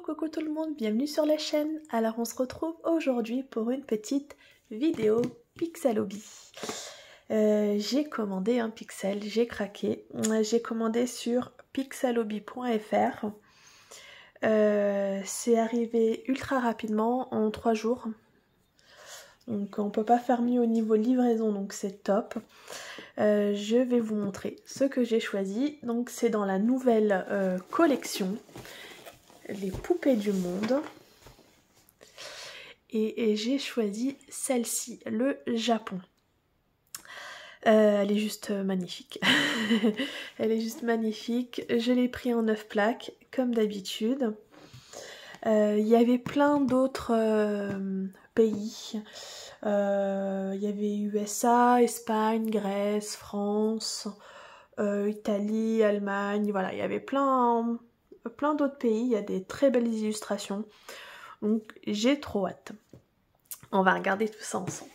coucou tout le monde, bienvenue sur la chaîne. Alors on se retrouve aujourd'hui pour une petite vidéo Pixelobby. J'ai commandé un pixel, j'ai craqué. J'ai commandé sur pixelobby.fr. C'est arrivé ultra rapidement, en 3 jours. Donc on peut pas faire mieux au niveau livraison, donc c'est top. Je vais vous montrer ce que j'ai choisi. Donc c'est dans la nouvelle collection, les poupées du monde. Et j'ai choisi celle-ci, le Japon. Elle est juste magnifique. Elle est juste magnifique. Je l'ai pris en 9 plaques, comme d'habitude. Il y avait plein d'autres pays. Il y avait USA, Espagne, Grèce, France, Italie, Allemagne. Voilà, il y avait plein d'autres pays. Il y a des très belles illustrations. Donc j'ai trop hâte. On va regarder tout ça ensemble.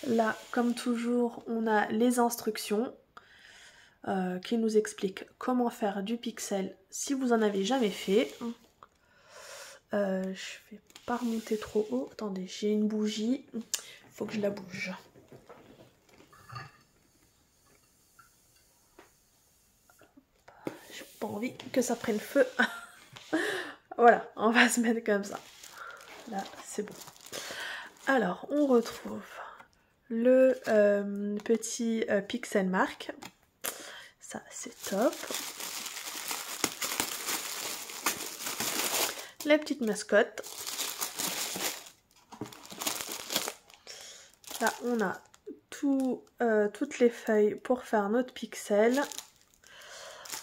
Là, comme toujours, on a les instructions qui nous expliquent comment faire du pixel si vous en avez jamais fait. Je vais pas remonter trop haut. Attendez, j'ai une bougie. Il faut que je la bouge. J'ai pas envie que ça prenne feu. Voilà, on va se mettre comme ça. Là, c'est bon. Alors, on retrouve le petit pixel marque. Ça, c'est top. La petite mascotte. Là, on a toutes les feuilles pour faire notre pixel.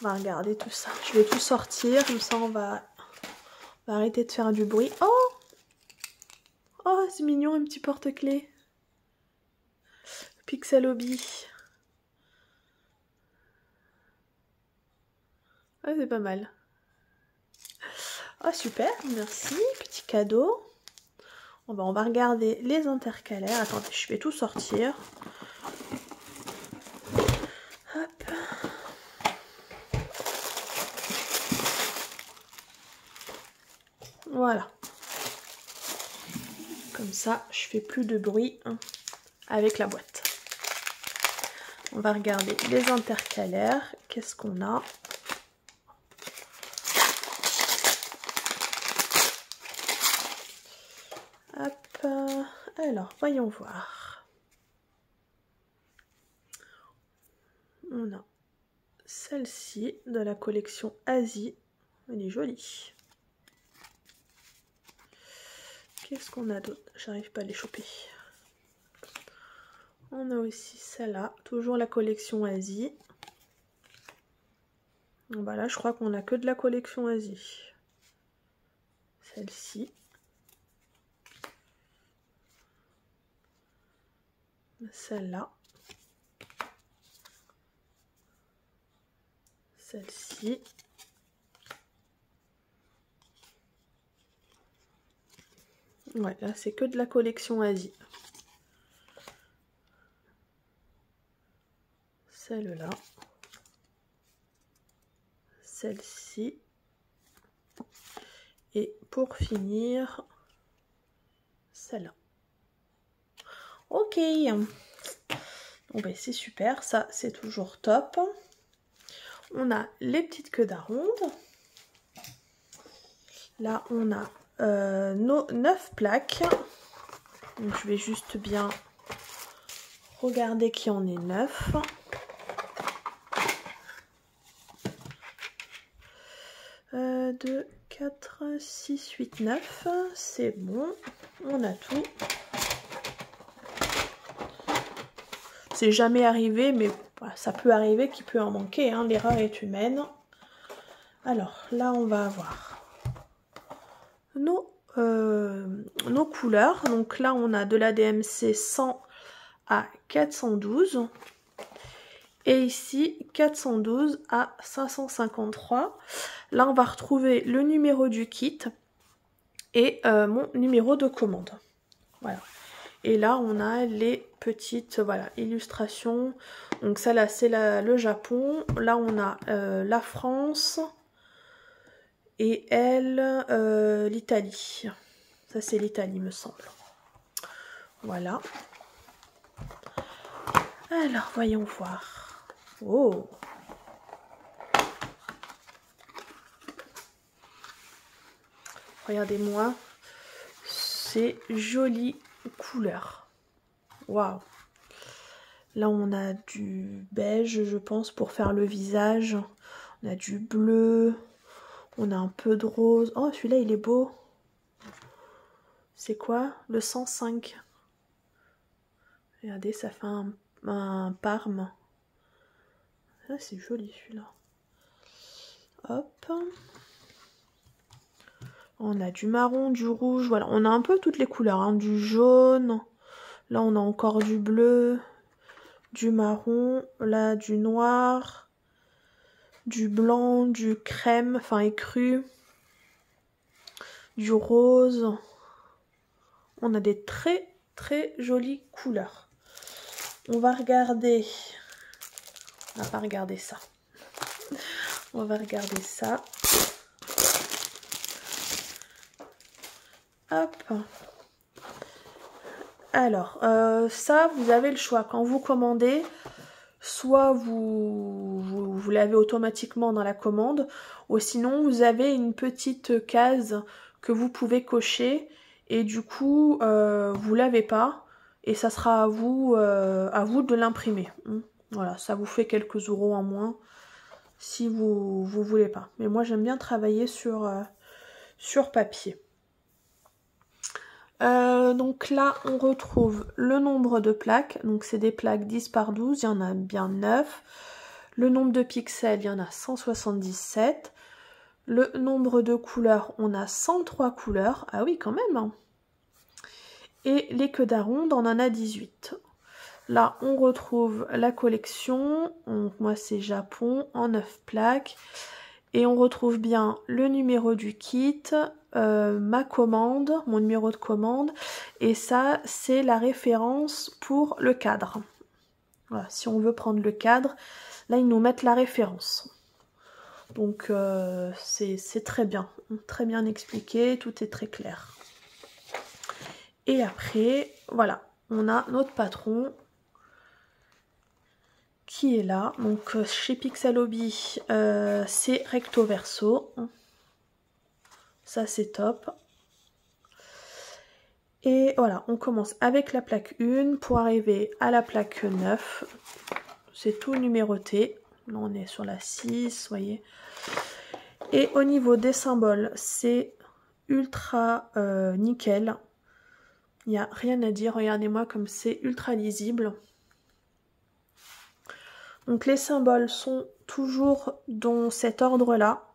On va regarder tout ça. Je vais tout sortir, comme ça on va arrêter de faire du bruit. Oh! Oh, c'est mignon, un petit porte-clés. Pixelobby. Ah, c'est pas mal. Ah, super, merci. Petit cadeau. Bon, on va regarder les intercalaires. Attendez, je vais tout sortir. Hop. Voilà. Comme ça, je fais plus de bruit avec la boîte. On va regarder les intercalaires. Qu'est-ce qu'on a? Hop. Alors, voyons voir. On a celle-ci de la collection Asie. Elle est jolie. Qu'est-ce qu'on a d'autre? J'arrive pas à les choper. On a aussi celle-là, toujours la collection Asie. Bah là, je crois qu'on a que de la collection Asie. Celle-ci. Celle-là. Celle-ci. Ouais, là, c'est que de la collection Asie. Celle-là. Celle-ci. Et pour finir, celle-là. Ok. Bon ben c'est super, ça c'est toujours top. On a les petites queues d'aronde. Là on a nos 9 plaques. Donc je vais juste bien regarder qu'il y en ait 9. Euh, 2, 4, 6, 8, 9. C'est bon. On a tout. C'est jamais arrivé, mais ça peut arriver qu'il peut en manquer. Hein. L'erreur est humaine. Alors là, on va avoir nos couleurs. Donc là, on a de la DMC 100 à 412. Et ici, 412 à 553. Là, on va retrouver le numéro du kit et mon numéro de commande. Voilà. Et là, on a les petites, voilà, illustrations. Donc ça, là, c'est le Japon. Là, on a la France. Et elle, l'Italie. Ça, c'est l'Italie, me semble. Voilà. Alors, voyons voir. Oh! Regardez-moi. C'est joli couleur. Waouh! Là, on a du beige, je pense, pour faire le visage. On a du bleu. On a un peu de rose. Oh, celui-là, il est beau. C'est quoi? Le 105. Regardez, ça fait un parme. Ah, c'est joli, celui-là. Hop. On a du marron, du rouge. Voilà, on a un peu toutes les couleurs. Hein. Du jaune. Là, on a encore du bleu. Du marron. Là, du noir. Du blanc, du crème, enfin écru. Du rose. On a des très très jolies couleurs. On va regarder. On va pas regarder ça. On va regarder ça. Hop. Alors, ça, vous avez le choix. Quand vous commandez, soit vous l'avez automatiquement dans la commande, ou sinon vous avez une petite case que vous pouvez cocher et du coup vous l'avez pas et ça sera à vous de l'imprimer. Voilà, ça vous fait quelques euros en moins si vous voulez pas. Mais moi j'aime bien travailler sur papier. Donc là on retrouve le nombre de plaques, donc c'est des plaques 10 par 12, il y en a bien 9. Le nombre de pixels, il y en a 177. Le nombre de couleurs, on a 103 couleurs, ah oui quand même hein. Et les queues d'aronde, on en a 18. Là on retrouve la collection, donc moi c'est Japon, en 9 plaques. Et on retrouve bien le numéro du kit, ma commande, mon numéro de commande. Et ça, c'est la référence pour le cadre. Voilà, si on veut prendre le cadre, là, ils nous mettent la référence. Donc, c'est très bien expliqué, tout est très clair. Et après, voilà, on a notre patron qui est là. Donc chez Pixel Hobby, c'est recto verso. Ça c'est top. Et voilà, on commence avec la plaque 1 pour arriver à la plaque 9. C'est tout numéroté. Là on est sur la 6, voyez. Et au niveau des symboles, c'est ultra nickel. Il n'y a rien à dire, regardez-moi comme c'est ultra lisible. Donc les symboles sont toujours dans cet ordre-là.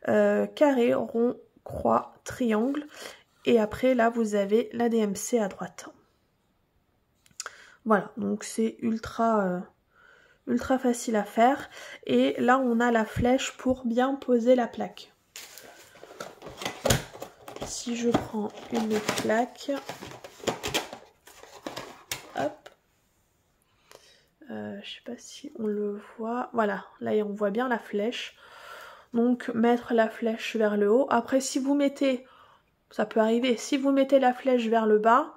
Carré, rond, croix, triangle. Et après là vous avez la DMC à droite. Voilà, donc c'est ultra facile à faire. Et là on a la flèche pour bien poser la plaque. Si je prends une plaque, hop, je sais pas si on le voit, voilà, là on voit bien la flèche. Donc mettre la flèche vers le haut. Après si vous mettez, ça peut arriver, si vous mettez la flèche vers le bas,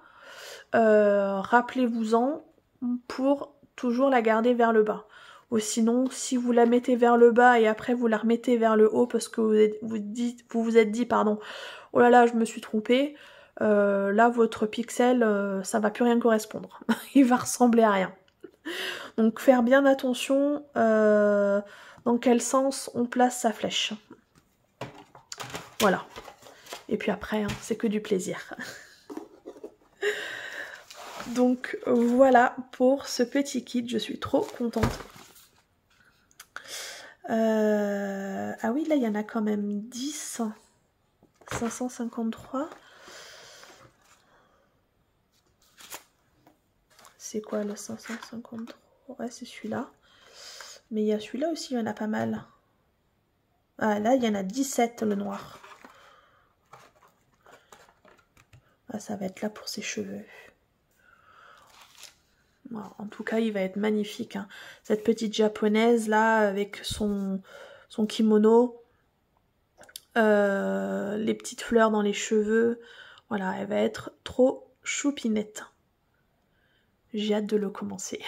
rappelez-vous-en pour toujours la garder vers le bas. Ou sinon, si vous la mettez vers le bas et après vous la remettez vers le haut parce que vous vous êtes dit, pardon, oh là là, je me suis trompée, là votre pixel, ça va plus rien correspondre. Il va ressembler à rien. Donc faire bien attention dans quel sens on place sa flèche. Voilà. Et puis après, hein, c'est que du plaisir. Donc voilà pour ce petit kit, je suis trop contente. Ah oui, là il y en a quand même 10. 553. C'est quoi le 553? Ouais, c'est celui-là. Mais il y a celui-là aussi, il y en a pas mal. Ah là, il y en a 17 le noir. Ah, ça va être là pour ses cheveux. En tout cas, il va être magnifique, hein. Cette petite japonaise là, avec son kimono, les petites fleurs dans les cheveux. Voilà, elle va être trop choupinette. J'ai hâte de le commencer.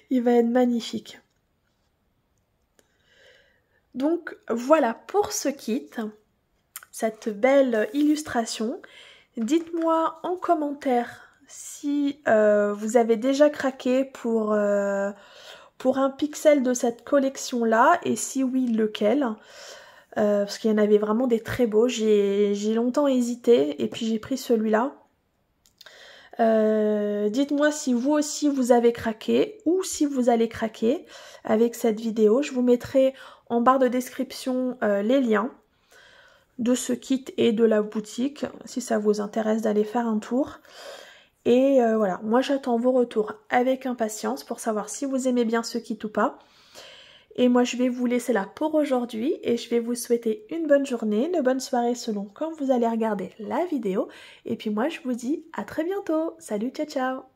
Il va être magnifique. Donc voilà pour ce kit, cette belle illustration. Dites-moi en commentaire si vous avez déjà craqué pour un pixel de cette collection-là, et si oui, lequel. Parce qu'il y en avait vraiment des très beaux. J'ai longtemps hésité et puis j'ai pris celui-là. Dites-moi si vous aussi vous avez craqué ou si vous allez craquer avec cette vidéo. Je vous mettrai en barre de description les liens de ce kit et de la boutique si ça vous intéresse d'aller faire un tour. Et voilà, moi j'attends vos retours avec impatience pour savoir si vous aimez bien ce kit ou pas. Et moi je vais vous laisser là pour aujourd'hui et je vais vous souhaiter une bonne journée, une bonne soirée selon quand vous allez regarder la vidéo. Et puis moi je vous dis à très bientôt. Salut, ciao ciao.